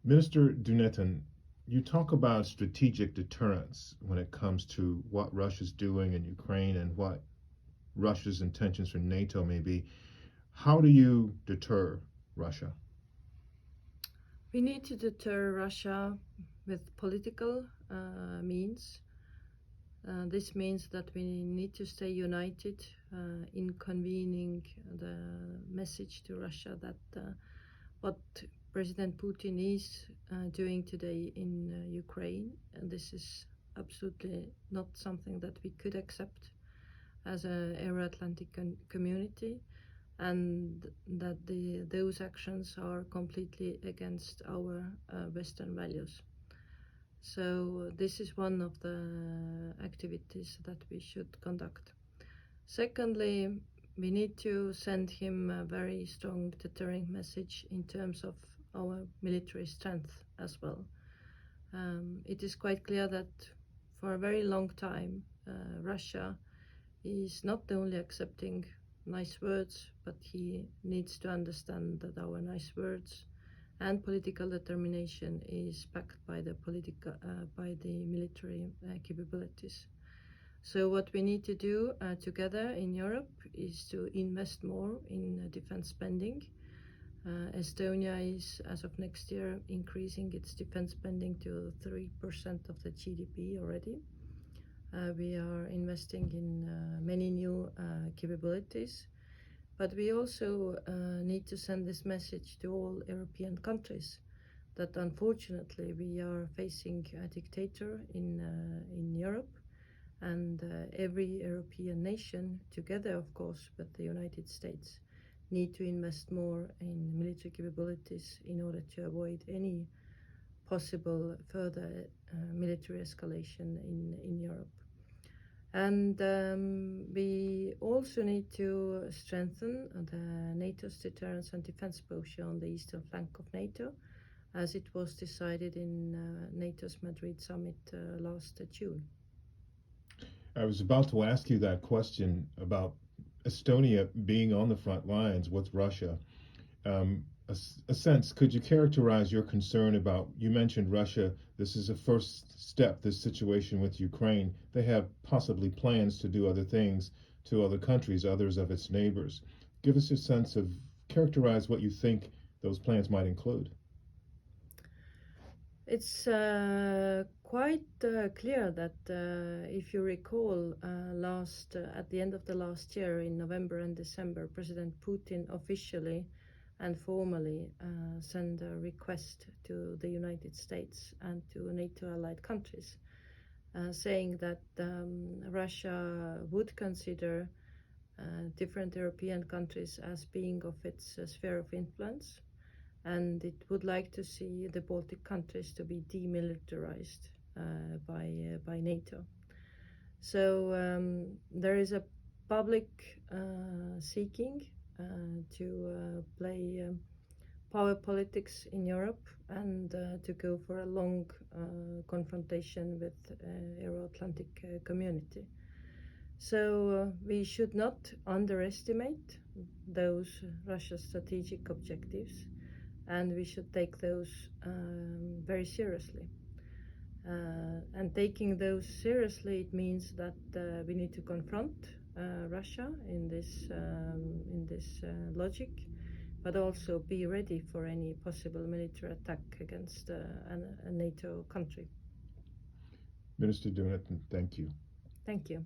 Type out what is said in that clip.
Minister Duneton, you talk about strategic deterrence when it comes to what Russia's doing in Ukraine and what Russia's intentions for NATO may be. How do you deter Russia? We need to deter Russia with political means. This means that we need to stay united in convening the message to Russia that what President Putin is doing today in Ukraine, and this is absolutely not something that we could accept as a Euro-Atlantic community, and that those actions are completely against our Western values. So this is one of the activities that we should conduct. Secondly, we need to send him a very strong deterring message in terms of our military strength as well. It is quite clear that for a very long time Russia is not only accepting nice words, but he needs to understand that our nice words and political determination is backed by the military capabilities. So what we need to do together in Europe is to invest more in defense spending. Estonia is, as of next year, increasing its defense spending to 3% of the GDP already. We are investing in many new capabilities. But we also need to send this message to all European countries that unfortunately we are facing a dictator in Europe, and every European nation, together of course with the United States, need to invest more in military capabilities in order to avoid any possible further military escalation in Europe. And we also need to strengthen the NATO's deterrence and defense posture on the eastern flank of NATO, as it was decided in NATO's Madrid summit last June. I was about to ask you that question about Estonia being on the front lines with Russia. A sense, could you characterize your concern about, you mentioned Russia, this is a first step, this situation with Ukraine. They have possibly plans to do other things to other countries, others of its neighbors. Give us a sense of, characterize what you think those plans might include. It's quite clear that if you recall, at the end of the last year, in November and December, President Putin officially and formally send a request to the United States and to NATO allied countries, saying that Russia would consider different European countries as being of its sphere of influence, and it would like to see the Baltic countries to be demilitarized by NATO. So there is a public seeking to play power politics in Europe and to go for a long confrontation with Euro-Atlantic community. So we should not underestimate those Russia's strategic objectives, and we should take those very seriously. And taking those seriously, it means that we need to confront Russia in this logic, but also be ready for any possible military attack against a NATO country. Minister Duneton, thank you. Thank you.